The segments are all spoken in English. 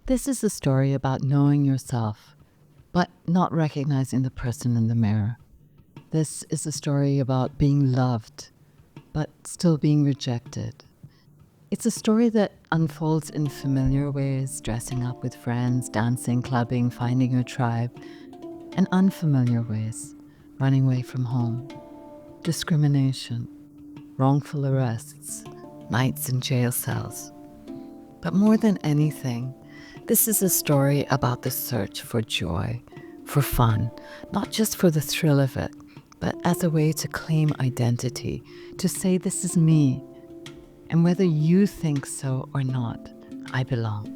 This is a story about knowing yourself, but not recognizing the person in the mirror. This is a story about being loved, but still being rejected. It's a story that unfolds in familiar ways, dressing up with friends, dancing, clubbing, finding your tribe, and unfamiliar ways, running away from home. Discrimination, wrongful arrests, nights in jail cells. But more than anything, this is a story about the search for joy, for fun, not just for the thrill of it, but as a way to claim identity, to say this is me. And whether you think so or not, I belong.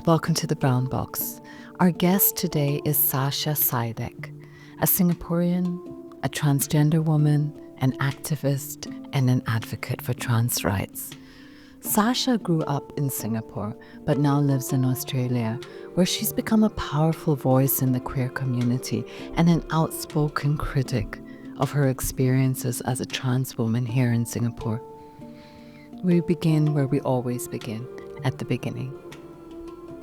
Welcome to the Brown Box. Our guest today is Sasja Sidek, a Singaporean, a transgender woman, an activist, and an advocate for trans rights. Sasja grew up in Singapore, but now lives in Australia, where she's become a powerful voice in the queer community and an outspoken critic of her experiences as a trans woman here in Singapore. We begin where we always begin, at the beginning.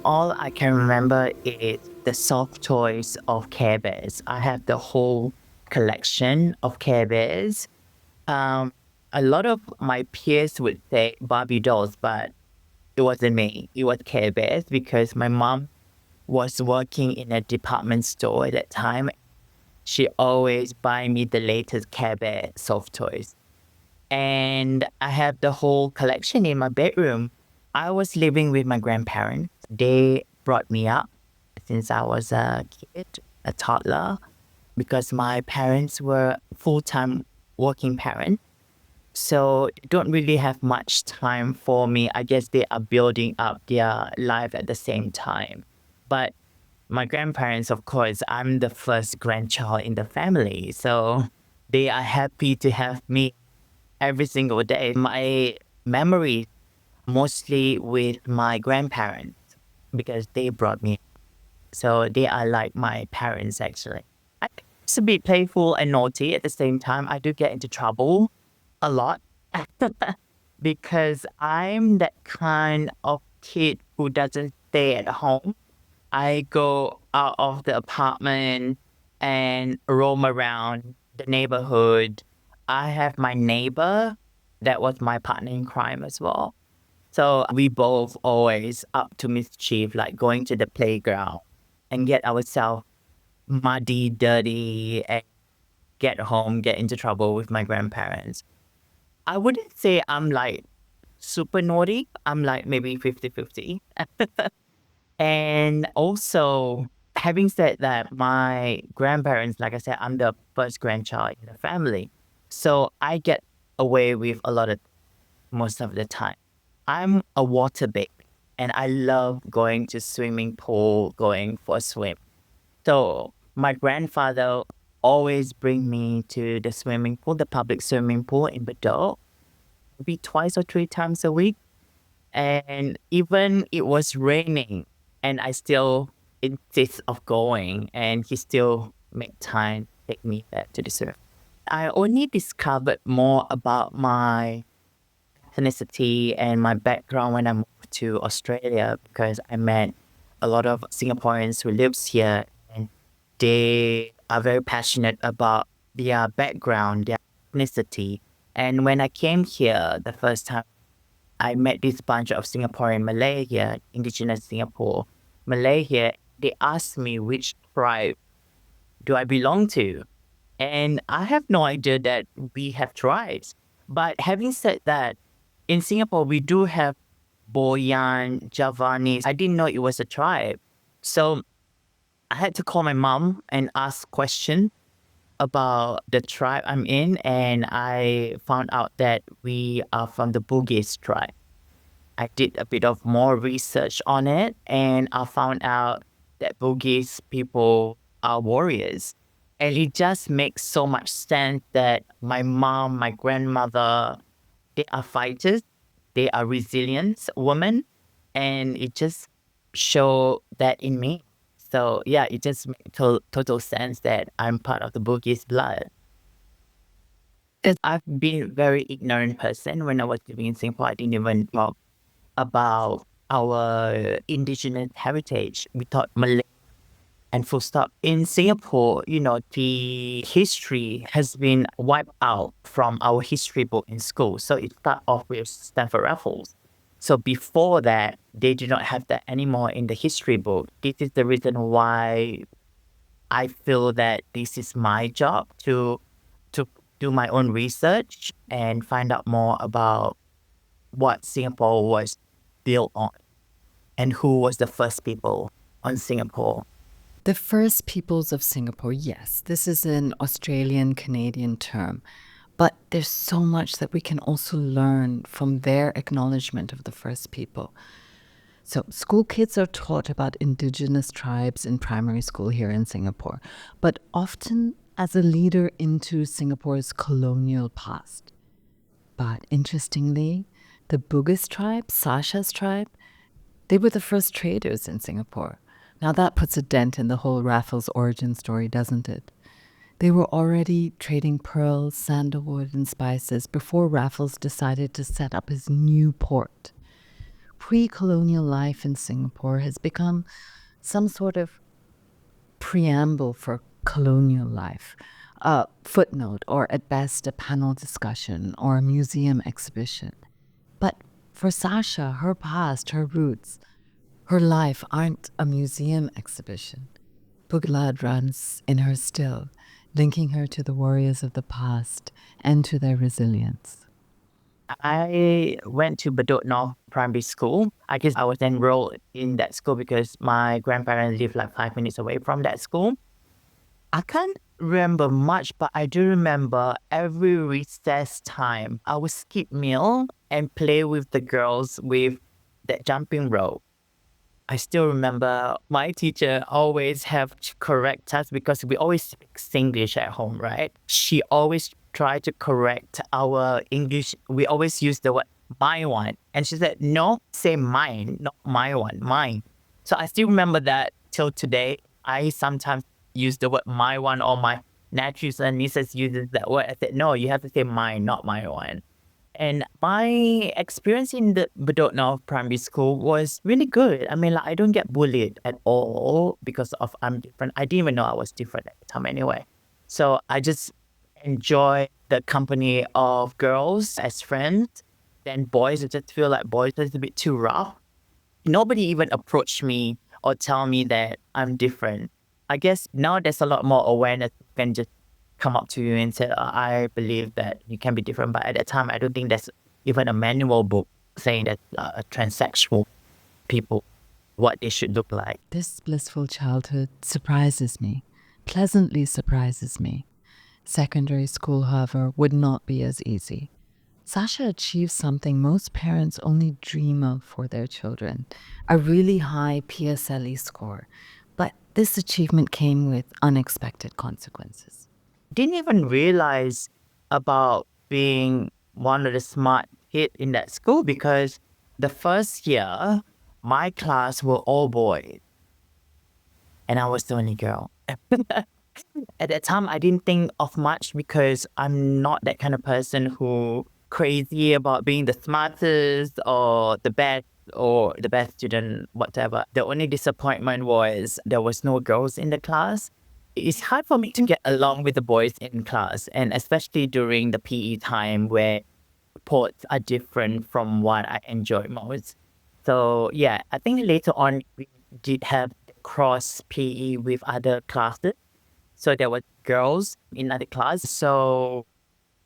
All I can remember is the soft toys of Care Bears. I have the whole collection of Care Bears. A lot of my peers would say Barbie dolls, but it wasn't me. It was Care Bears because my mom was working in a department store at that time. She always buy me the latest Care Bear soft toys. And I have the whole collection in my bedroom. I was living with my grandparents. They brought me up since I was a kid, a toddler, because my parents were full-time working parents. So they don't really have much time for me. I guess they are building up their life at the same time. But my grandparents, of course, I'm the first grandchild in the family. So they are happy to have me every single day. My memory mostly with my grandparents because they brought me. So they are like my parents, actually. I used to be playful and naughty at the same time. I do get into trouble a lot because I'm that kind of kid who doesn't stay at home. I go out of the apartment and roam around the neighborhood. I have my neighbor that was my partner in crime as well. So we both always up to mischief, like going to the playground and get ourselves muddy, dirty, and get home, get into trouble with my grandparents. I wouldn't say I'm like super naughty. I'm like maybe 50-50. And also, having said that, my grandparents, like I said, I'm the first grandchild in the family. So I get away with a lot of most of the time. I'm a water baby and I love going to swimming pool, going for a swim. So my grandfather always bring me to the swimming pool, the public swimming pool in Bedok, maybe twice or three times a week. And even it was raining and I still insist of going and he still make time to take me back to the surf. I only discovered more about my ethnicity and my background when I moved to Australia because I met a lot of Singaporeans who lives here and they are very passionate about their background, their ethnicity. And when I came here the first time, I met this bunch of Singaporean Malay here, indigenous Singapore Malay here. They asked me which tribe do I belong to. And I have no idea that we have tribes. But having said that, in Singapore, we do have Boyan, Javanese. I didn't know it was a tribe. So I had to call my mom and ask questions about the tribe I'm in. And I found out that we are from the Bugis tribe. I did a bit of more research on it and I found out that Bugis people are warriors. And it just makes so much sense that my mom, my grandmother, they are fighters, they are resilient women, and it just show that in me. So yeah, it just makes total sense that I'm part of the Bugis blood. I've been a very ignorant person when I was living in Singapore. I didn't even talk about our indigenous heritage. We taught Malay and full stop. In Singapore, the history has been wiped out from our history book in school. So it started off with Stanford Raffles. So before that, they do not have that anymore in the history book. This is the reason why I feel that this is my job to do my own research and find out more about what Singapore was built on and who was the first people on Singapore. The first peoples of Singapore, yes, this is an Australian Canadian term, but there's so much that we can also learn from their acknowledgement of the first people. So, school kids are taught about indigenous tribes in primary school here in Singapore, but often as a leader into Singapore's colonial past. But interestingly, the Bugis tribe, Sasja's tribe, they were the first traders in Singapore. Now that puts a dent in the whole Raffles origin story, doesn't it? They were already trading pearls, sandalwood, and spices before Raffles decided to set up his new port. Pre-colonial life in Singapore has become some sort of preamble for colonial life, a footnote, or at best a panel discussion or a museum exhibition. But for Sasja, her past, her roots, her life aren't a museum exhibition. Buglad runs in her still, linking her to the warriors of the past and to their resilience. I went to Bedok North Primary School. I guess I was enrolled in that school because my grandparents lived like 5 minutes away from that school. I can't remember much, but I do remember every recess time, I would skip meal and play with the girls with that jumping rope. I still remember my teacher always have to correct us because we always speak Singlish at home, right? She always tried to correct our English. We always use the word my one. And she said, no, say mine, not my one, mine. So I still remember that till today. I sometimes use the word my one, or my nephews and nieces uses that word. I said, no, you have to say mine, not my one. And my experience in the Bedok North Primary School was really good. I mean, like, I don't get bullied at all because of I'm different. I didn't even know I was different at the time anyway. So I just enjoy the company of girls as friends. Then boys, I just feel like boys are a bit too rough. Nobody even approached me or tell me that I'm different. I guess now there's a lot more awareness. You can just come up to you and say, I believe that you can be different. But at that time, I don't think there's even a manual book saying that transsexual people, what they should look like. This blissful childhood surprises me, pleasantly surprises me. Secondary school, however, would not be as easy. Sasja achieved something most parents only dream of for their children, a really high PSLE score. But this achievement came with unexpected consequences. Didn't even realize about being one of the smart kids in that school because the first year, my class were all boys and I was the only girl. At that time, I didn't think of much because I'm not that kind of person who crazy about being the smartest or the best student, whatever. The only disappointment was there was no girls in the class. It's hard for me to get along with the boys in class, and especially during the PE time where sports are different from what I enjoy most. So yeah, I think later on we did have cross PE with other classes. So there were girls in other class. So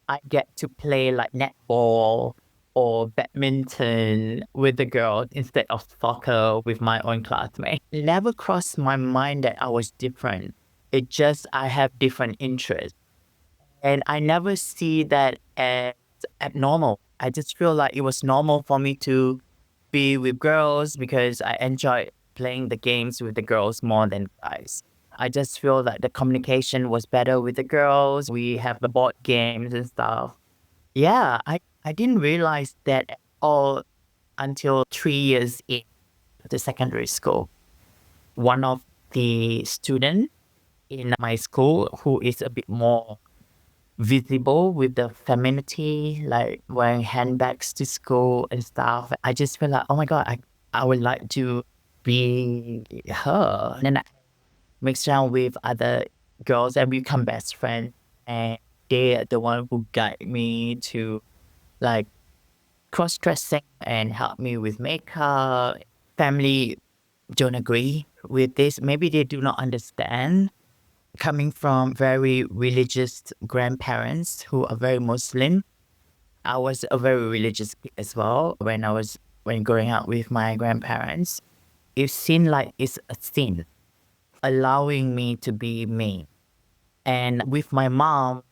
I get to play like netball or badminton with the girls instead of soccer with my own classmates. It never crossed my mind that I was different. It just I have different interests. And I never see that as abnormal. I just feel like it was normal for me to be with girls because I enjoy playing the games with the girls more than guys. I just feel that the communication was better with the girls. We have the board games and stuff. Yeah, I didn't realize that at all until 3 years into the secondary school. One of the students in my school who is a bit more visible with the femininity, like wearing handbags to school and stuff. I just feel like, oh my God, I would like to be her. And then I mix around with other girls and become best friends. And they are the one who guide me to like cross-dressing and help me with makeup. Family don't agree with this. Maybe they do not understand. Coming from very religious grandparents who are very Muslim, I was a very religious kid as well when growing up with my grandparents. It seemed like it's a sin, allowing me to be me. And with my mom,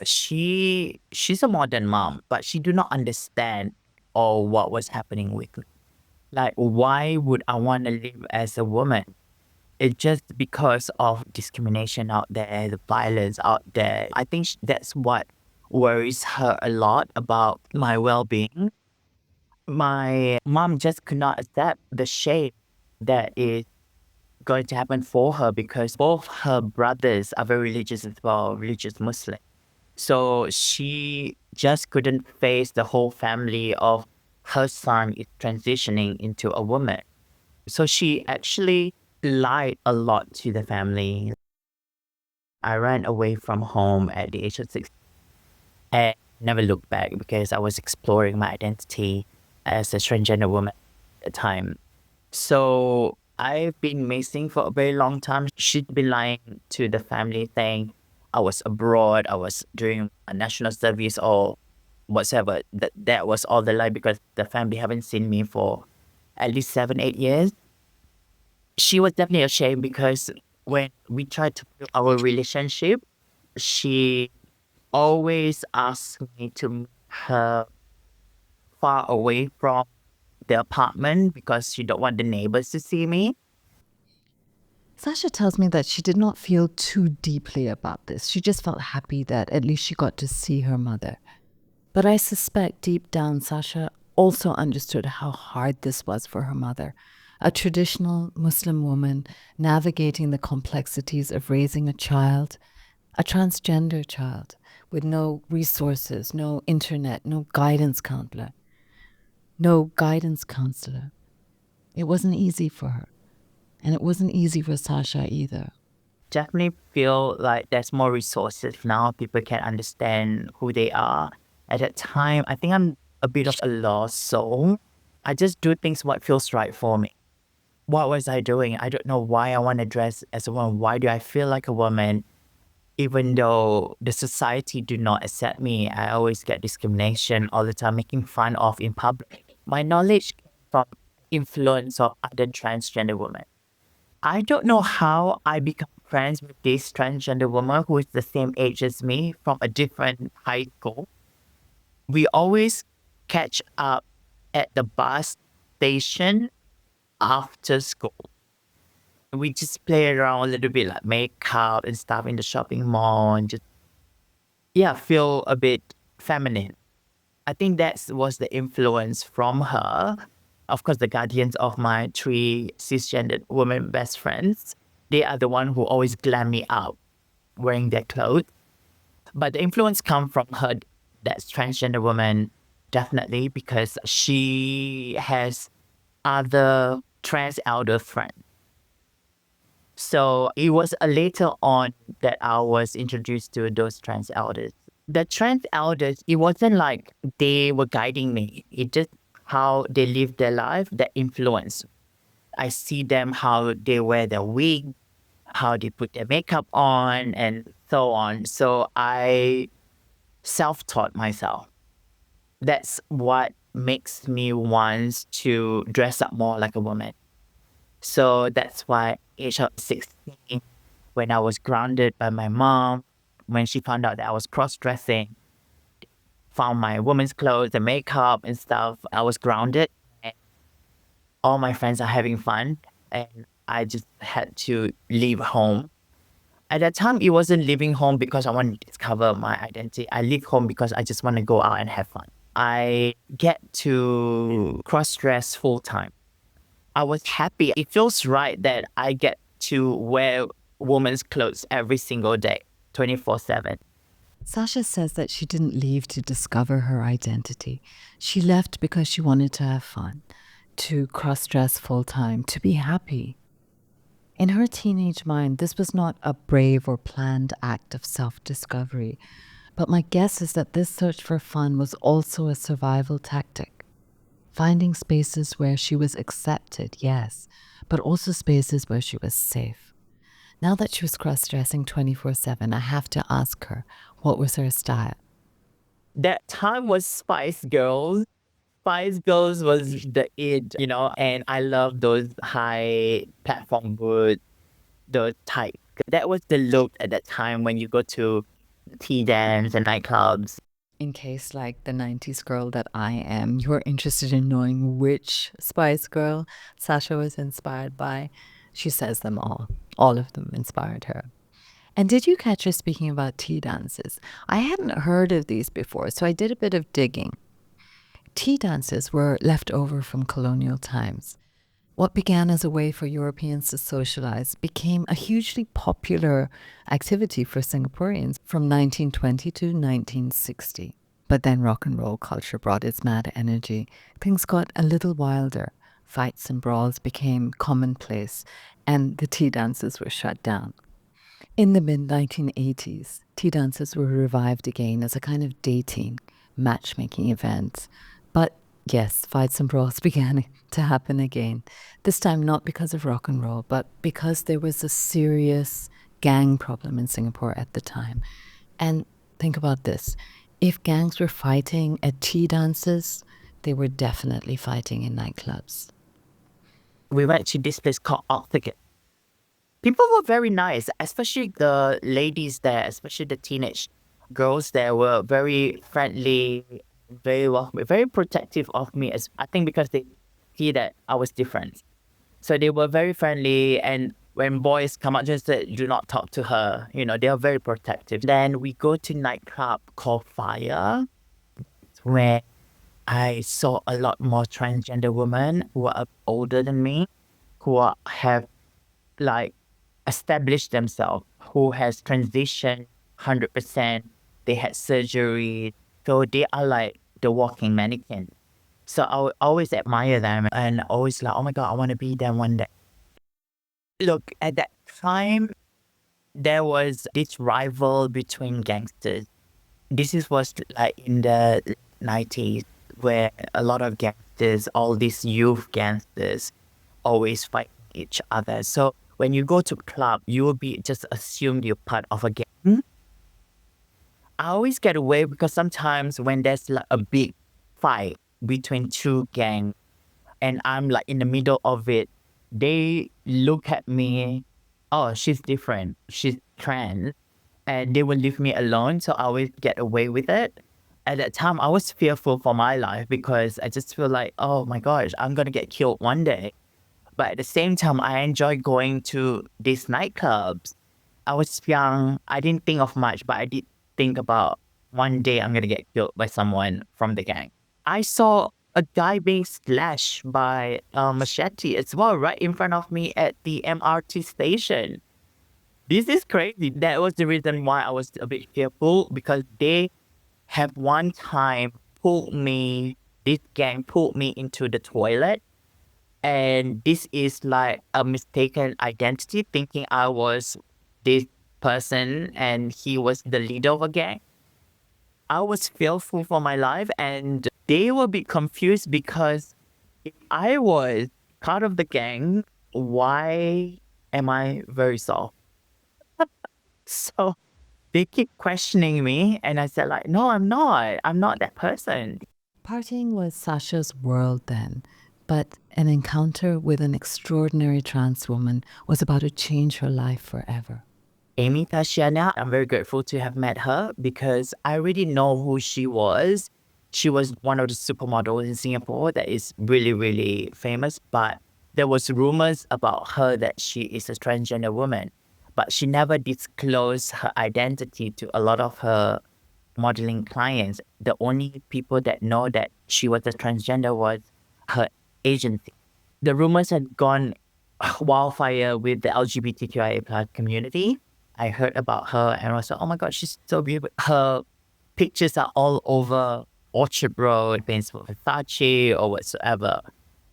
she's a modern mom, but she do not understand all what was happening with me. Like, why would I want to live as a woman? It's just because of discrimination out there, the violence out there. I think that's what worries her a lot about my well-being. My mom just could not accept the shame that is going to happen for her because both her brothers are very religious as well, religious Muslim. So she just couldn't face the whole family of her son is transitioning into a woman. So she actually lied a lot to the family. I ran away from home at the age of 6 and never looked back because I was exploring my identity as a transgender woman at the time. So I've been missing for a very long time. She'd been lying to the family saying I was abroad, I was doing a national service or whatsoever. That was all the lie because the family haven't seen me for at least 7, 8 years. She was definitely ashamed because when we tried to build our relationship, she always asked me to meet her far away from the apartment because she don't want the neighbors to see me. Sasja tells me that she did not feel too deeply about this. She just felt happy that at least she got to see her mother. But I suspect deep down, Sasja also understood how hard this was for her mother, a traditional Muslim woman navigating the complexities of raising a child, a transgender child, with no resources, no internet, no guidance counselor. It wasn't easy for her. And it wasn't easy for Sasja either. Definitely feel like there's more resources now. People can understand who they are. At that time, I think I'm a bit of a lost soul. I just do things what feels right for me. What was I doing? I don't know why I want to dress as a woman. Why do I feel like a woman? Even though the society do not accept me, I always get discrimination all the time, making fun of in public. My knowledge came from influence of other transgender women. I don't know how I become friends with this transgender woman who is the same age as me from a different high school. We always catch up at the bus station after school. We just play around a little bit, like makeup and stuff in the shopping mall and just, yeah, feel a bit feminine. I think that was the influence from her. Of course, the guardians of my 3 cisgendered women best friends, they are the one who always glam me up wearing their clothes. But the influence come from her, that's transgender woman, definitely, because she has other trans elder friends. So it was later on that I was introduced to those trans elders. The trans elders, it wasn't like they were guiding me. It just how they live their life that influence. I see them how they wear their wig, how they put their makeup on, and so on. So I self-taught myself. That's what makes me want to dress up more like a woman. So that's why age of 16, when I was grounded by my mom, when she found out that I was cross-dressing, found my woman's clothes and makeup and stuff, I was grounded and all my friends are having fun and I just had to leave home. At that time, it wasn't leaving home because I wanted to discover my identity. I leave home because I just want to go out and have fun. I get to cross-dress full-time. I was happy. It feels right that I get to wear women's clothes every single day, 24/7. Sasja says that she didn't leave to discover her identity. She left because she wanted to have fun. to cross-dress full-time, to be happy. In her teenage mind, this was not a brave or planned act of self-discovery, but my guess is that this search for fun was also a survival tactic. Finding spaces where she was accepted, yes, but also spaces where she was safe. Now that she was cross-dressing 24/7, I have to ask her, what was her style? That time was Spice Girls. Spice Girls was the it, and I love those high platform boots, those tight. That was the look at that time when you go to tea dance and nightclubs. In case, like the 90s girl that I am, you're interested in knowing which Spice Girl Sasha was inspired by, she says them all. All of them inspired her. And did you catch her speaking about tea dances? I hadn't heard of these before, so I did a bit of digging. Tea dances were left over from colonial times. What began as a way for Europeans to socialize became a hugely popular activity for Singaporeans from 1920 to 1960. But then rock and roll culture brought its mad energy. Things got a little wilder. Fights and brawls became commonplace, and the tea dances were shut down. In the mid-1980s, tea dances were revived again as a kind of dating, matchmaking event. But yes, fights and brawls began to happen again. This time not because of rock and roll, but because there was a serious gang problem in Singapore at the time. And think about this. If gangs were fighting at tea dances, they were definitely fighting in nightclubs. We went to this place called Octagon. People were very nice, especially the ladies there, especially the teenage girls there were very friendly, very welcoming, very protective of me. As I think because they see that I was different. So they were very friendly, and when boys come up, just said, do not talk to her. They are very protective. Then we go to nightclub called Fire, where I saw a lot more transgender women who are older than me, have like established themselves, who has transitioned 100%. They had surgery, so they are like the walking mannequin. So I would always admire them and always like, oh my God, I want to be them one day. Look, at that time, there was this rival between gangsters. Was like in the 90s where a lot of gangsters, all these youth gangsters, always fight each other. So when you go to club, you will be just assumed you're part of a gang. I always get away because sometimes when there's like a big fight between two gangs and I'm like in the middle of it, they look at me, oh, she's different, she's trans, and they will leave me alone. So I always get away with it. At that time, I was fearful for my life because I just feel like, oh my gosh, I'm going to get killed one day. But at the same time, I enjoy going to these nightclubs. I was young. I didn't think of much, but I did think about one day I'm going to get killed by someone from the gang. I saw a guy being slashed by a machete as well, right in front of me at the MRT station. This is crazy. That was the reason why I was a bit fearful, because they have one time this gang pulled me into the toilet. And this is like a mistaken identity, thinking I was this person and he was the leader of a gang. I was fearful for my life, and they were a bit confused because if I was part of the gang, why am I very soft? So they keep questioning me, and I said like, no, I'm not. I'm not that person. Partying was Sasha's world then, but an encounter with an extraordinary trans woman was about to change her life forever. Amy Tashiana, I'm very grateful to have met her because I already know who she was. She was one of the supermodels in Singapore that is really, really famous, but there was rumors about her that she is a transgender woman, but she never disclosed her identity to a lot of her modeling clients. The only people that know that she was a transgender was her agency. The rumors had gone wildfire with the LGBTQIA plus community. I heard about her and I was like, oh my God, she's so beautiful. Her pictures are all over Orchard Road, Versace or whatsoever.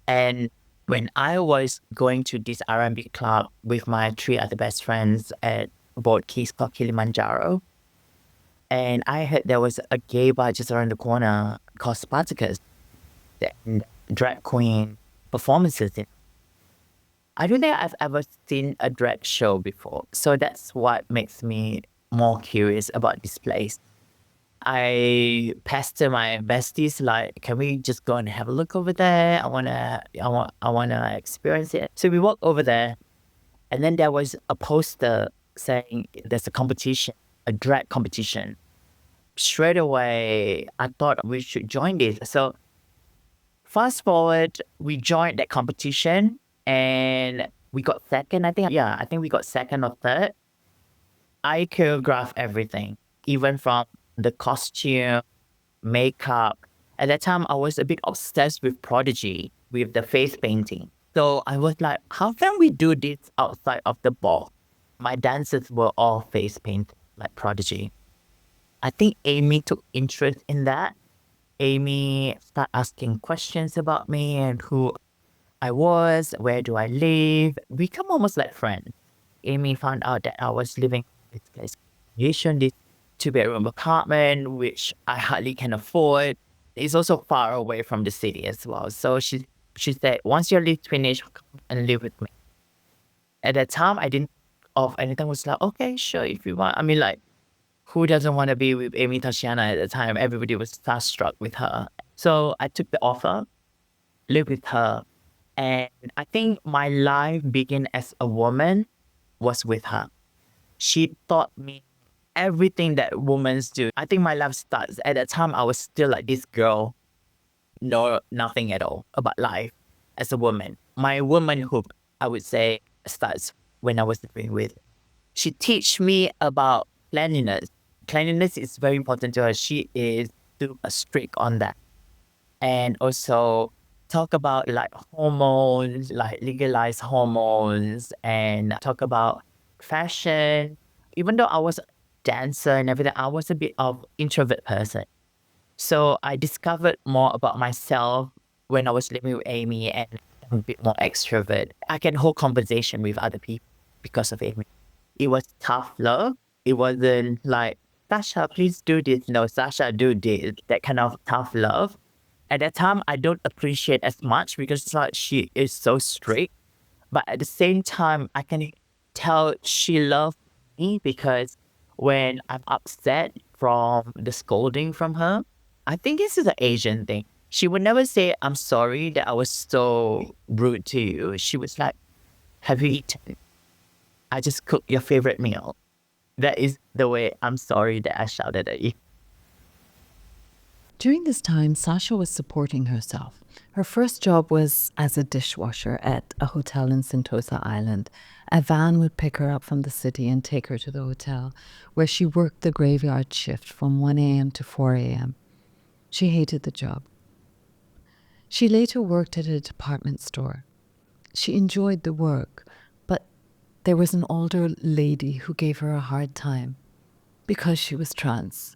And when I was going to this R&B club with my 3 other best friends at Boat Keys called Kilimanjaro, and I heard there was a gay bar just around the corner called Spartacus, and drag queen performances in. I don't think I've ever seen a drag show before, so that's what makes me more curious about this place. I pester my besties like, can we just go and have a look over there? I wanna experience it. So we walk over there, and then there was a poster saying there's a competition, a drag competition. Straight away, I thought we should join this. So fast forward, we joined that competition and we got second. I think, yeah, I think we got second or third. I choreographed everything, even from the costume, makeup. At that time, I was a bit obsessed with Prodigy, with the face painting. So I was like, how can we do this outside of the ball? My dancers were all face painted, like Prodigy. I think Amy took interest in that. Amy started asking questions about me and who I was, where do I live. We become almost like friends. Amy found out that I was living in this place, this 2-bedroom apartment, which I hardly can afford. It's also far away from the city as well. So she said, once your lease finished, come and live with me. At that time, I didn't of anything. Was like, okay, sure, if you want. I mean, like, who doesn't want to be with Amy Tashiana at the time? Everybody was starstruck with her. So I took the offer, lived with her, and I think my life began as a woman was with her. She taught me everything that women do. I think my life starts at that time. I was still like this girl, know nothing at all about life as a woman. My womanhood, I would say, starts when I was living with. She teach me about cleanliness. Cleanliness is very important to her. She is super strict on that. And also talk about like hormones, like legalized hormones, and talk about fashion. Even though I was a dancer and everything, I was a bit of introvert person. So I discovered more about myself when I was living with Amy, and I'm a bit more extrovert. I can hold conversation with other people because of Amy. It was tough love. It wasn't like, Sasha, please do this. No, Sasha, do this. That kind of tough love. At that time, I don't appreciate as much because it's like she is so strict. But at the same time, I can tell she loved me because when I'm upset from the scolding from her, I think this is an Asian thing. She would never say, I'm sorry that I was so rude to you. She was like, have you eaten? I just cooked your favorite meal. That is the way I'm sorry that I shouted at you. During this time, Sasha was supporting herself. Her first job was as a dishwasher at a hotel in Sentosa Island. A van would pick her up from the city and take her to the hotel, where she worked the graveyard shift from 1 a.m. to 4 a.m. She hated the job. She later worked at a department store. She enjoyed the work, but there was an older lady who gave her a hard time because she was trans.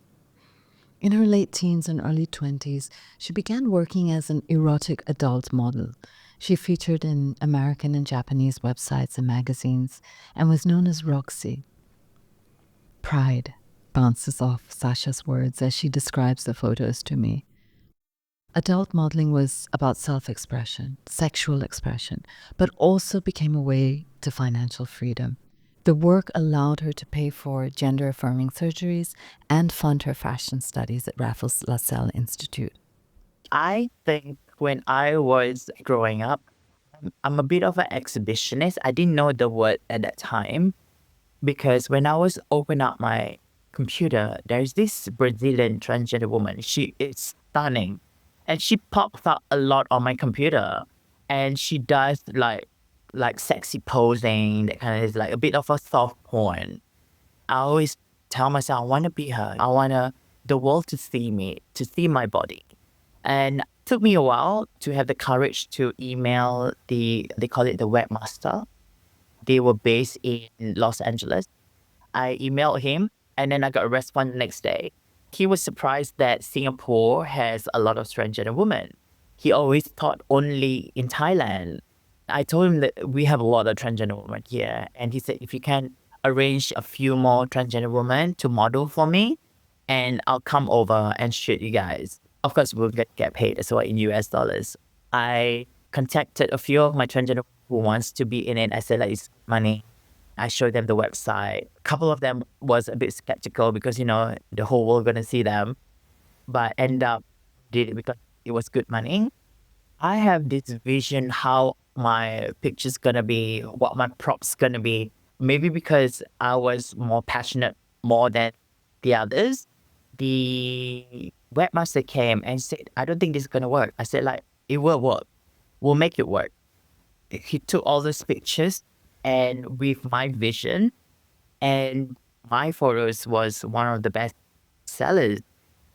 In her late teens and early 20s, she began working as an erotic adult model. She featured in American and Japanese websites and magazines and was known as Roxy. Pride bounces off Sasha's words as she describes the photos to me. Adult modeling was about self-expression, sexual expression, but also became a way to financial freedom. The work allowed her to pay for gender-affirming surgeries and fund her fashion studies at Raffles LaSalle Institute. I think when I was growing up, I'm a bit of an exhibitionist. I didn't know the word at that time because when I was open up my computer, there's this Brazilian transgender woman. She is stunning. And she pops up a lot on my computer. And she does like sexy posing, that kind of is like a bit of a soft porn. I always tell myself I wanna be her. I wanna the world to see me, to see my body. And it took me a while to have the courage to email they call it the webmaster. They were based in Los Angeles. I emailed him and then I got a response the next day. He was surprised that Singapore has a lot of transgender women. he always thought only in Thailand. I told him that we have a lot of transgender women here. And he said, if you can arrange a few more transgender women to model for me, and I'll come over and shoot you guys. Of course, we'll get paid as well in US dollars. I contacted a few of my transgender who wants to be in it. I said, like, it's money. I showed them the website. A couple of them was a bit skeptical because, the whole world going to see them. But end up did it because it was good money. I have this vision how my picture's gonna be, what my props gonna be. Maybe because I was more passionate more than the others. The webmaster came and said, I don't think this is gonna work. I said, like, it will work. We'll make it work. He took all those pictures and with my vision, and my photos was one of the best sellers.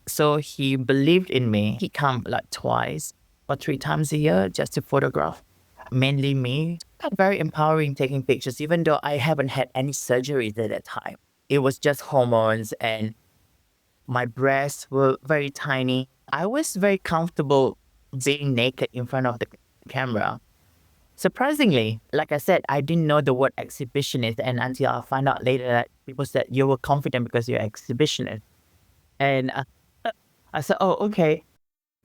So he believed in me. He come like twice or 3 times a year just to photograph, mainly me. Very empowering taking pictures, even though I haven't had any surgeries at that time. It was just hormones and my breasts were very tiny. I was very comfortable being naked in front of the camera. Surprisingly, like I said, I didn't know the word exhibitionist, and until I found out later that people said you were confident because you're exhibitionist. And I said, oh, okay.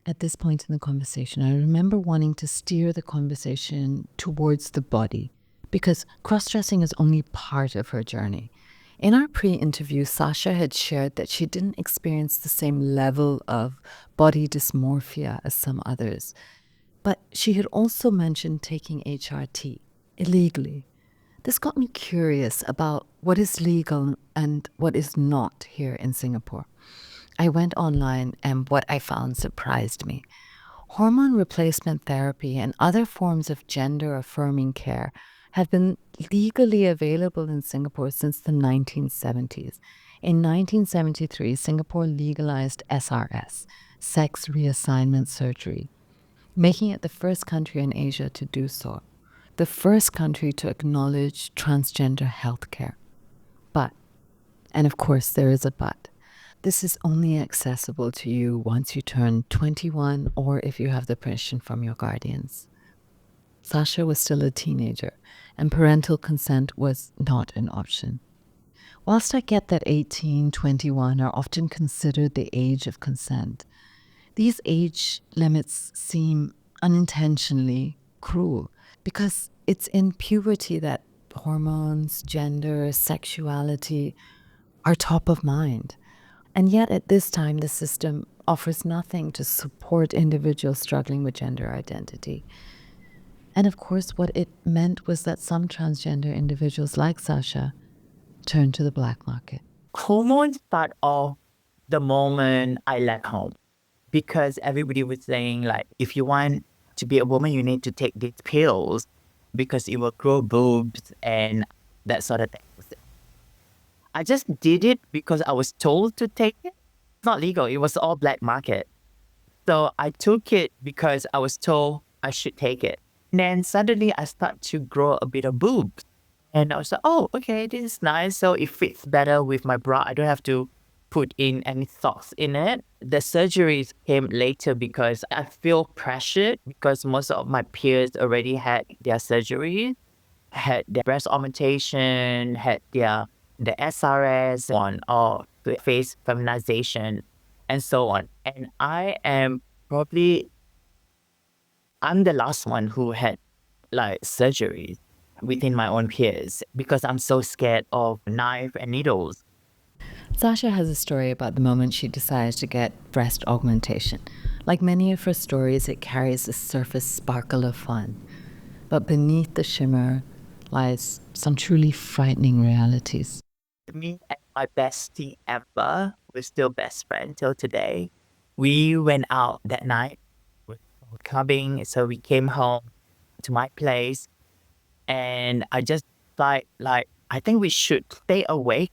At this point in the conversation, I remember wanting to steer the conversation towards the body because cross-dressing is only part of her journey. In our pre-interview, Sasha had shared that she didn't experience the same level of body dysmorphia as some others, but she had also mentioned taking HRT illegally. This got me curious about what is legal and what is not here in Singapore. I went online and what I found surprised me. Hormone replacement therapy and other forms of gender affirming care have been legally available in Singapore since the 1970s. In 1973, Singapore legalized SRS, sex reassignment surgery, making it the first country in Asia to do so, the first country to acknowledge transgender healthcare. But, and of course there is a but, this is only accessible to you once you turn 21 or if you have the permission from your guardians. Sasha was still a teenager, and parental consent was not an option. Whilst I get that 18, 21 are often considered the age of consent, these age limits seem unintentionally cruel because it's in puberty that hormones, gender, sexuality are top of mind. And yet at this time, the system offers nothing to support individuals struggling with gender identity. And of course, what it meant was that some transgender individuals like Sasha turned to the black market. Hormones start off the moment I left home because everybody was saying, like, if you want to be a woman, you need to take these pills because it will grow boobs and that sort of thing. I just did it because I was told to take it. It's not legal. It was all black market. So I took it because I was told I should take it. And then suddenly I start to grow a bit of boobs. And I was like, oh, okay, this is nice. So it fits better with my bra. I don't have to put in any socks in it. The surgeries came later because I feel pressured because most of my peers already had their surgery, had their breast augmentation, had the SRS one, or the face feminization, and so on. And I'm the last one who had like surgeries within my own peers because I'm so scared of knife and needles. Sasha has a story about the moment she decided to get breast augmentation. Like many of her stories, it carries a surface sparkle of fun. But beneath the shimmer lies some truly frightening realities. Me and my bestie ever, we're still best friends till today. We went out that night, we were clubbing, so we came home to my place, and I just like I think we should stay awake,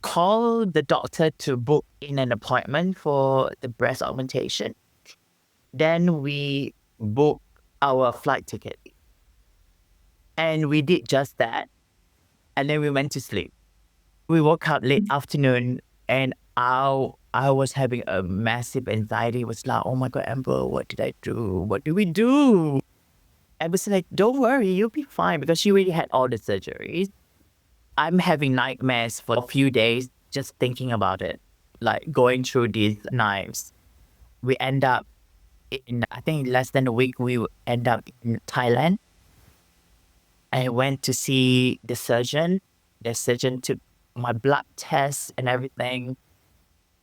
call the doctor to book in an appointment for the breast augmentation. Then we booked our flight ticket, and we did just that, and then we went to sleep. We woke up late afternoon, and our I was having a massive anxiety. It was like, oh my God, Amber, what did I do? What do we do? Amber was like, don't worry, you'll be fine, because she already had all the surgeries. I'm having nightmares for a few days just thinking about it, like going through these knives. We end up in, I think less than a week, we end up in Thailand. I went to see the surgeon. The surgeon took my blood tests and everything.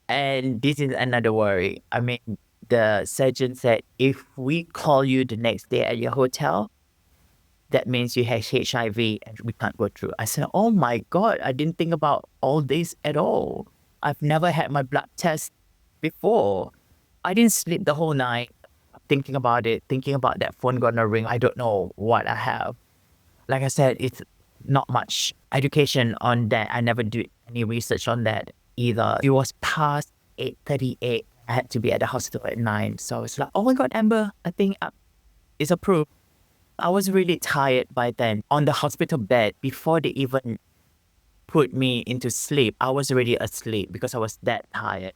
And this is another worry. I mean, the surgeon said, if we call you the next day at your hotel, that means you have HIV and we can't go through. I said, oh my God, I didn't think about all this at all. I've never had my blood test before. I didn't sleep the whole night thinking about it, thinking about that phone gonna ring. I don't know what I have. Like I said, it's not much education on that. I never do any research on that either. It was past 8:38. I had to be at the hospital at 9. So it's like, oh my God, Amber, I think it's approved. I was really tired by then. On the hospital bed, before they even put me into sleep, I was already asleep because I was that tired.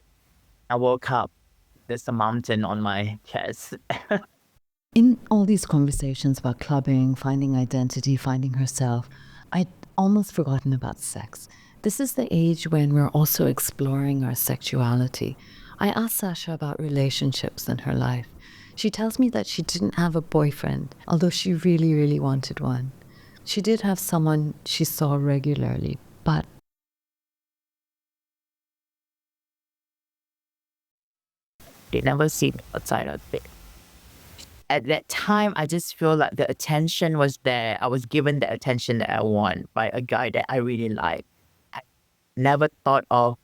I woke up, there's a mountain on my chest. In all these conversations about clubbing, finding identity, finding herself, I'd almost forgotten about sex. This is the age when we're also exploring our sexuality. I asked Sasha about relationships in her life. She tells me that she didn't have a boyfriend, although she really, really wanted one. She did have someone she saw regularly, but They never see me outside of it. At that time, I just feel like the attention was there. I was given the attention that I want by a guy that I really like. I never thought of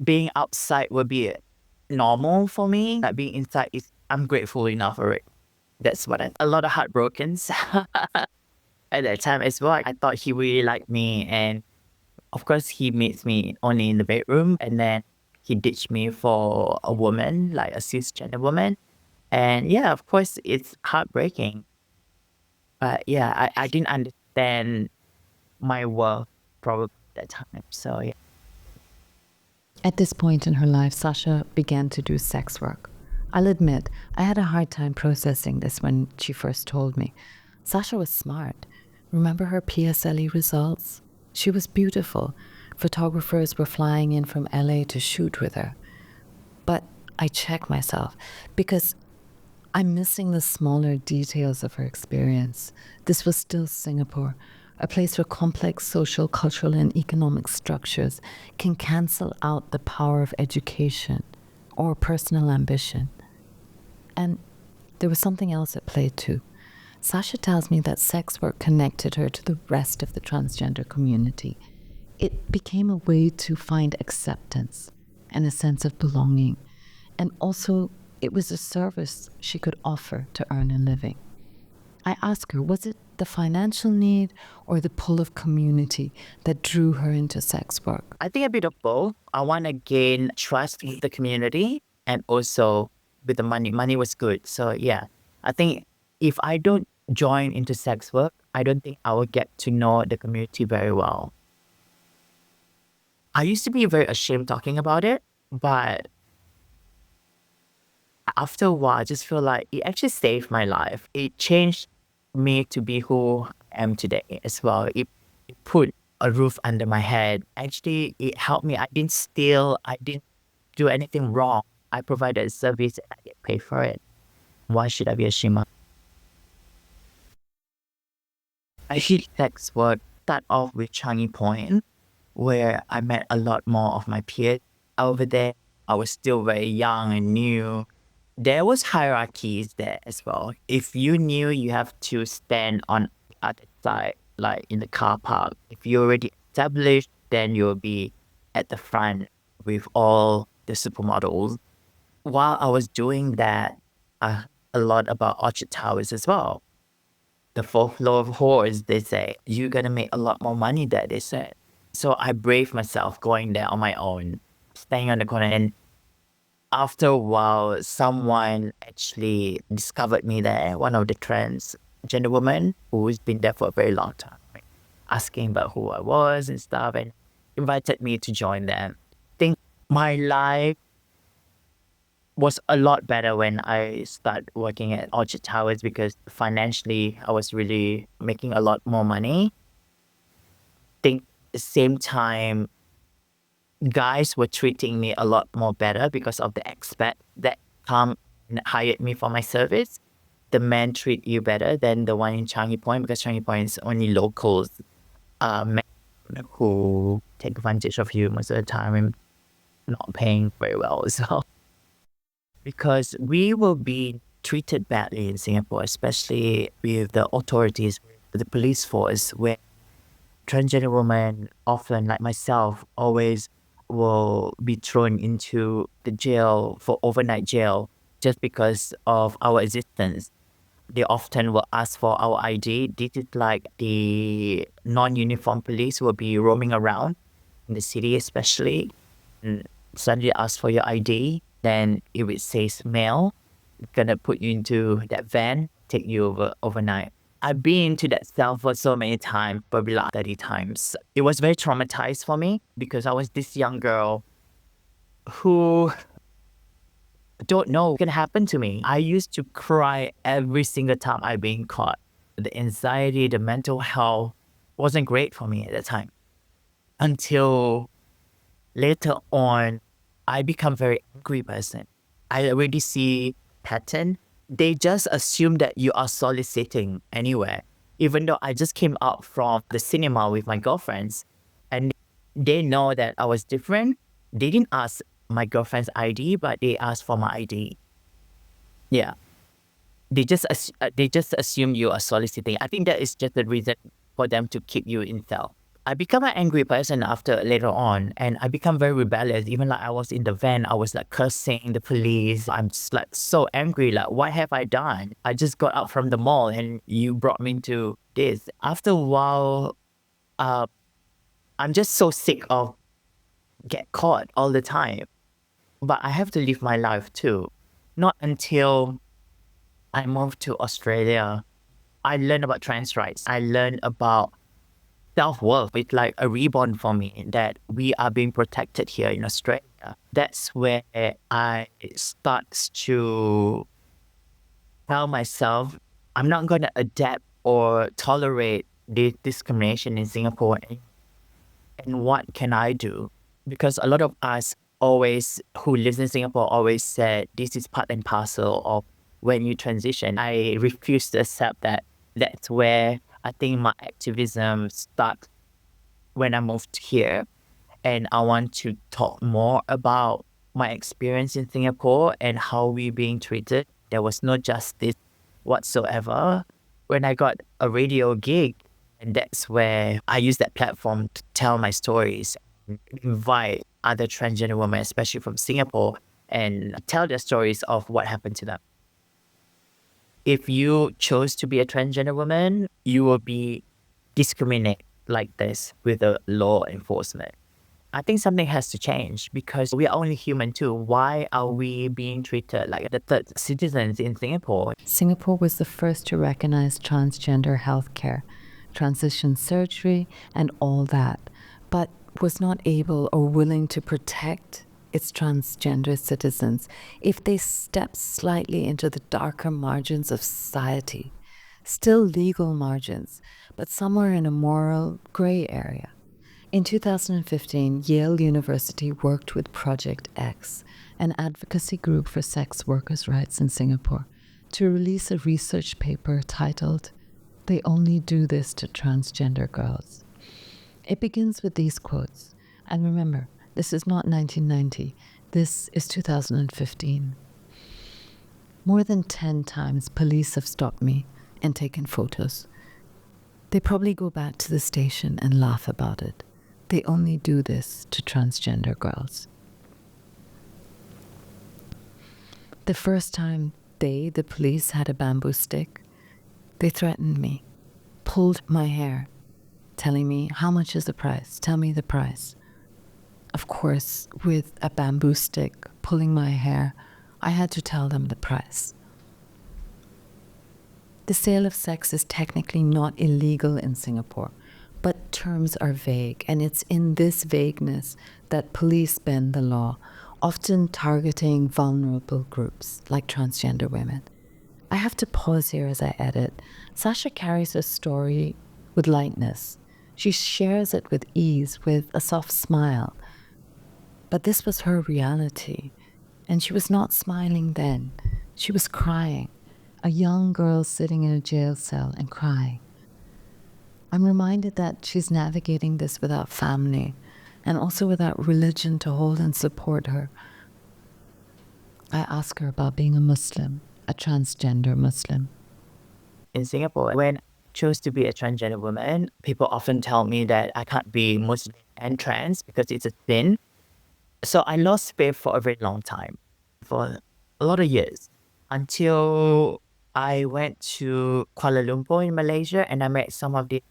being outside would be normal for me. Like being inside is, I'm grateful enough for it. That's what a lot of heartbrokens at that time as well. I thought he really liked me, and of course he meets me only in the bedroom, and then he ditched me for a woman, like a cisgender woman. And yeah, of course it's heartbreaking. But yeah, I didn't understand my worth probably at that time. So yeah. at this point in her life, Sasha began to do sex work. I'll admit, I had a hard time processing this when she first told me. Sasha was smart. Remember her PSLE results? She was beautiful. Photographers were flying in from LA to shoot with her. But I check myself because I'm missing the smaller details of her experience. This was still Singapore, a place where complex social, cultural, and economic structures can cancel out the power of education or personal ambition. And there was something else at play too. Sasha tells me that sex work connected her to the rest of the transgender community. It became a way to find acceptance and a sense of belonging. And also, it was a service she could offer to earn a living. I asked her, was it the financial need or the pull of community that drew her into sex work? I think a bit of both. I want to gain trust with the community and also with the money. Money was good. So yeah, I think if I don't join into sex work, I don't think I will get to know the community very well. I used to be very ashamed talking about it, but after a while, I just feel like it actually saved my life. It changed me to be who I am today as well. It put a roof under my head. Actually, it helped me. I didn't steal. I didn't do anything wrong. I provided a service and I get paid for it. Why should I be ashamed? I did sex work start off with Changi Point, where I met a lot more of my peers. Over there, I was still very young and new. There was hierarchies there as well. If you knew, you have to stand on the other side, like in the car park. If you're already established, then you'll be at the front with all the supermodels. While I was doing that, I a lot about Orchard Towers as well. The fourth floor of whores, they say, you're gonna make a lot more money there, they said. So I braved myself going there on my own, staying on the corner. And after a while, someone actually discovered me there, one of the transgender women who's been there for a very long time, right? Asking about who I was and stuff. And invited me to join them. I think my life was a lot better when I started working at Orchard Towers because financially I was really making a lot more money. I think at the same time, guys were treating me a lot more better because of the expat that come and hired me for my service. The men treat you better than the one in Changi Point because Changi Point is only locals men who take advantage of you most of the time and not paying very well as well. Because we will be treated badly in Singapore, especially with the authorities, the police force, where transgender women often, like myself, always will be thrown into the jail for overnight jail just because of our existence. They often will ask for our ID. This is like the non-uniform police will be roaming around in the city especially, and suddenly ask for your ID. Then if it says male, it's gonna put you into that van, take you overnight. I've been to that cell for so many times, probably like 30 times. It was very traumatized for me because I was this young girl who don't know what's gonna happen to me. I used to cry every single time I being caught. The anxiety, the mental health wasn't great for me at the time. Until later on, I become very angry person. I already see pattern. They just assume that you are soliciting anywhere. Even though I just came out from the cinema with my girlfriends and they know that I was different. They didn't ask my girlfriend's ID, but they asked for my ID. Yeah. They just assume you are soliciting. I think that is just the reason for them to keep you in cell. I become an angry person after later on, and I become very rebellious. Even like I was in the van, I was like cursing the police. I'm just like so angry. Like, what have I done? I just got out from the mall, and you brought me to this. After a while, I'm just so sick of get caught all the time. But I have to live my life too. Not until I moved to Australia, I learned about trans rights. I learned about self-worth. It's like a reborn for me that we are being protected here in Australia. That's where I start to tell myself, I'm not going to adapt or tolerate this discrimination in Singapore. And what can I do? Because a lot of us always, who lives in Singapore, always said this is part and parcel of when you transition. I refuse to accept that. That's where I think my activism starts when I moved here. And I want to talk more about my experience in Singapore and how we're being treated. There was no justice whatsoever. When I got a radio gig, and that's where I use that platform to tell my stories, invite other transgender women, especially from Singapore, and tell their stories of what happened to them. If you chose to be a transgender woman, you will be discriminated like this with the law enforcement. I think something has to change because we are only human too. Why are we being treated like the third citizens in Singapore? Singapore was the first to recognize transgender healthcare, transition surgery, and all that, but was not able or willing to protect its transgender citizens if they step slightly into the darker margins of society. Still legal margins, but somewhere in a moral gray area. In 2015, Yale University worked with Project X, an advocacy group for sex workers' rights in Singapore, to release a research paper titled, "They Only Do This to Transgender Girls." It begins with these quotes. And remember, this is not 1990. This is 2015. More than 10 times police have stopped me and taken photos. They probably go back to the station and laugh about it. They only do this to transgender girls. The first time the police, had a bamboo stick, they threatened me, pulled my hair, telling me, "How much is the price? Tell me the price." Of course, with a bamboo stick pulling my hair, I had to tell them the price. The sale of sex is technically not illegal in Singapore, But terms are vague, and it's in this vagueness that police bend the law, often targeting vulnerable groups like transgender women. I have to pause here as I edit. Sasja carries her story with lightness. She shares it with ease, with a soft smile. But this was her reality, and she was not smiling then. She was crying, a young girl sitting in a jail cell and crying. I'm reminded that she's navigating this without family and also without religion to hold and support her. I ask her about being a Muslim, a transgender Muslim. In Singapore, when I chose to be a transgender woman, people often tell me that I can't be Muslim and trans because it's a sin. So I lost faith for a very long time, for a lot of years, until I went to Kuala Lumpur in Malaysia and I met some of the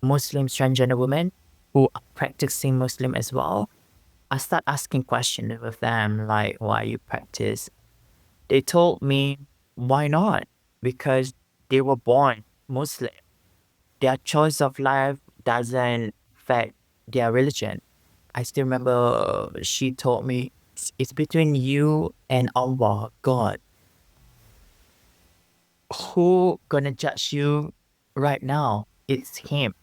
Muslim transgender women who are practicing Muslim as well. I start asking questions with them like, why you practice? They told me, why not? Because they were born Muslim. Their choice of life doesn't affect their religion. I still remember she told me, it's between you and Allah, God. Who gonna judge you right now? It's Him.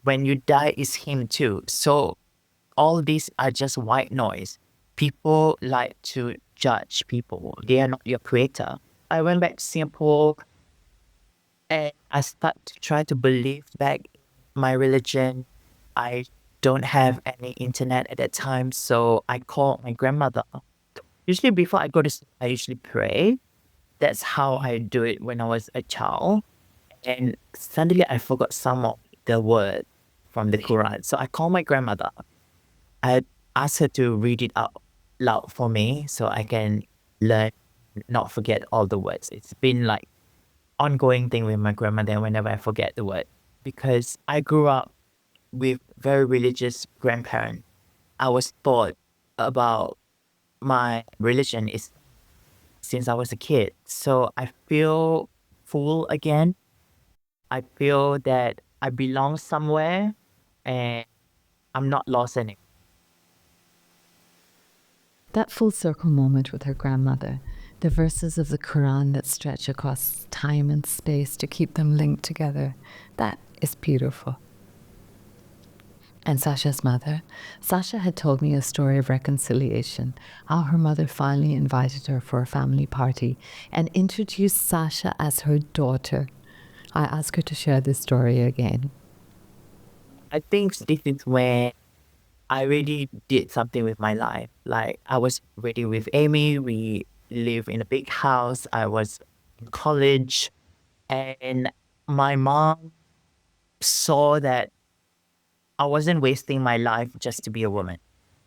When you die, it's Him too. So all these are just white noise. People like to judge people. They are not your creator. I went back to Singapore and I started to try to believe back in my religion. I don't have any internet at that time, so I called my grandmother. Usually before I go to sleep, I usually pray. That's how I do it when I was a child. And suddenly I forgot some of the word from the Quran. So I called my grandmother. I asked her to read it out loud for me so I can learn, not forget all the words. It's been like ongoing thing with my grandmother whenever I forget the word. Because I grew up with very religious grandparents. I was taught about my religion is since I was a kid. So I feel full again. I feel that I belong somewhere and I'm not lost anymore. That full circle moment with her grandmother, the verses of the Quran that stretch across time and space to keep them linked together, that is beautiful. And Sasha's mother, Sasja had told me a story of reconciliation, how her mother finally invited her for a family party and introduced Sasja as her daughter. I asked her to share this story again. I think this is when I really did something with my life. Like I was already with Amy. We live in a big house. I was in college and my mom saw that I wasn't wasting my life just to be a woman.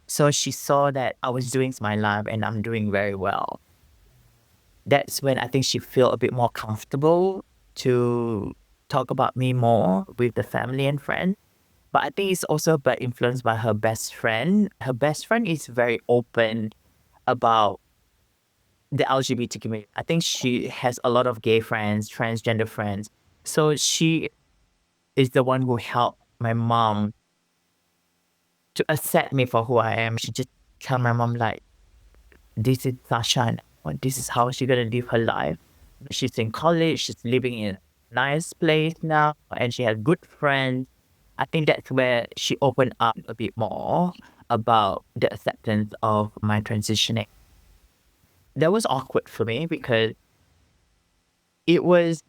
So she saw that I was doing my life and I'm doing very well. That's when I think she felt a bit more comfortable to talk about me more with the family and friends. But I think it's also but influenced by her best friend. Her best friend is very open about the LGBT community. I think she has a lot of gay friends, transgender friends. So she is the one who helped my mom to accept me for who I am. She just tell my mom like, this is Sasha and this is how she's gonna live her life. She's in college, she's living in a nice place now, and she has good friends. I think that's where she opened up a bit more about the acceptance of my transitioning. That was awkward for me because it was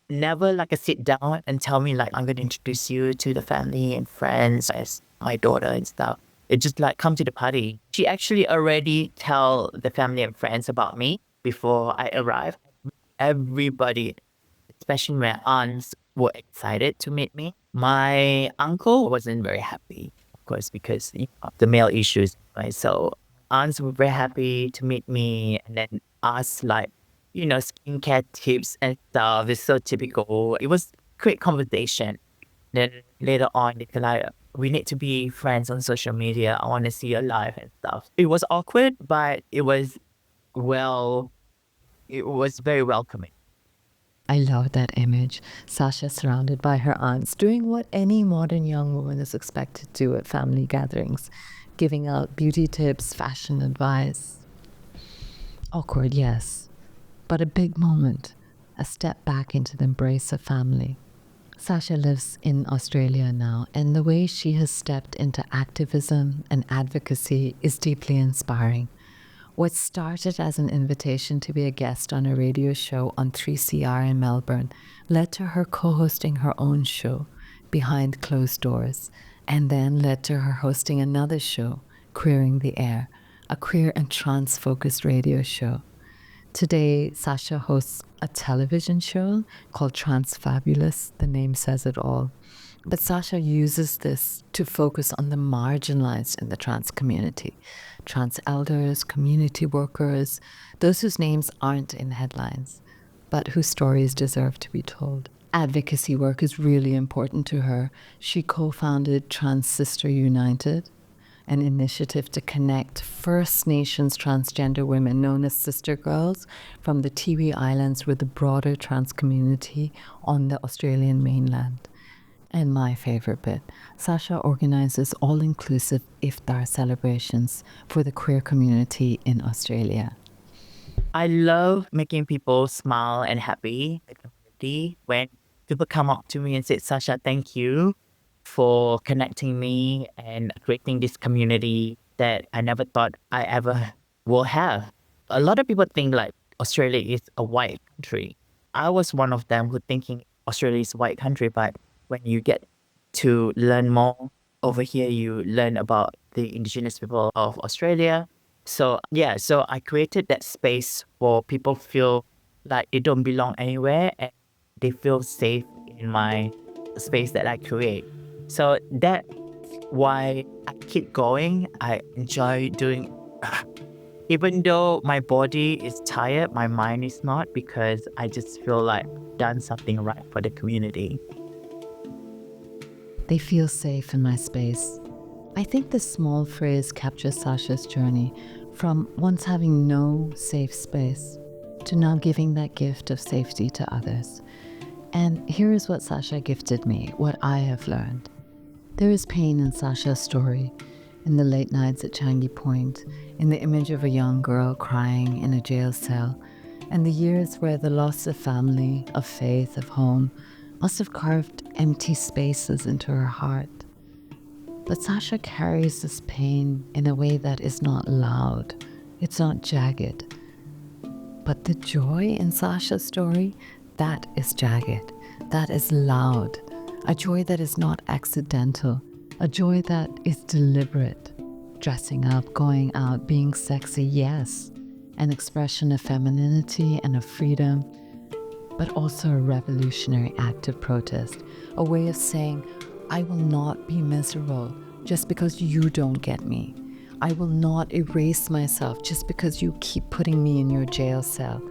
never like a sit down and tell me like I'm gonna introduce you to the family and friends as my daughter and stuff. It just like come to the party. She actually already tell the family and friends about me before I arrived. Everybody, especially my aunts, were excited to meet me. My uncle wasn't very happy, of course, because the male issues. Right? So aunts were very happy to meet me and then ask like, skincare tips and stuff. It's so typical. It was quick conversation. Then later on, they feel like, we need to be friends on social media. I want to see your life and stuff. It was awkward, but it was very welcoming. I love that image. Sasha surrounded by her aunts, doing what any modern young woman is expected to do at family gatherings, giving out beauty tips, fashion advice. Awkward, yes, but a big moment, a step back into the embrace of family. Sasha lives in Australia now, and the way she has stepped into activism and advocacy is deeply inspiring. What started as an invitation to be a guest on a radio show on 3CR in Melbourne led to her co hosting her own show, Behind Closed Doors, and then led to her hosting another show, Queering the Air, a queer and trans focused radio show. Today, Sasha hosts a television show called Trans Fabulous. The name says it all. But Sasha uses this to focus on the marginalized in the trans community: trans elders, community workers, those whose names aren't in headlines, but whose stories deserve to be told. Advocacy work is really important to her. She co founded Trans Sister United, an initiative to connect First Nations transgender women known as Sister Girls from the Tiwi Islands with the broader trans community on the Australian mainland. And my favorite bit, Sasha organizes all-inclusive iftar celebrations for the queer community in Australia. I love making people smile and happy at the community. When people come up to me and say, Sasha, thank you for connecting me and creating this community that I never thought I ever will have. A lot of people think like Australia is a white country. I was one of them who thinking Australia is a white country, but when you get to learn more over here, you learn about the indigenous people of Australia. So yeah, so I created that space for people feel like they don't belong anywhere and they feel safe in my space that I create. So that's why I keep going. I enjoy doing even though my body is tired, my mind is not, because I just feel like I've done something right for the community. They feel safe in my space. I think this small phrase captures Sasha's journey from once having no safe space to now giving that gift of safety to others. And here is what Sasha gifted me, what I have learned. There is pain in Sasha's story, in the late nights at Changi Point, in the image of a young girl crying in a jail cell, and the years where the loss of family, of faith, of home must have carved empty spaces into her heart. But Sasha carries this pain in a way that is not loud, it's not jagged. But the joy in Sasha's story, that is jagged, that is loud, a joy that is not accidental, a joy that is deliberate. Dressing up, going out, being sexy, yes, an expression of femininity and of freedom, but also a revolutionary act of protest, a way of saying, I will not be miserable just because you don't get me. I will not erase myself just because you keep putting me in your jail cell.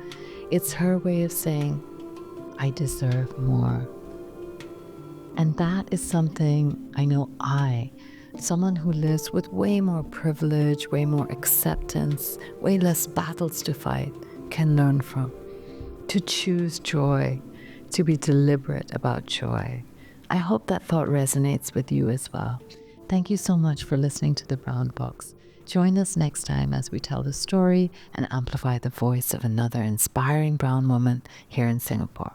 It's her way of saying, I deserve more. And that is something I know someone who lives with way more privilege, way more acceptance, way less battles to fight, can learn from. To choose joy, to be deliberate about joy. I hope that thought resonates with you as well. Thank you so much for listening to The Brown Box. Join us next time as we tell the story and amplify the voice of another inspiring brown woman here in Singapore.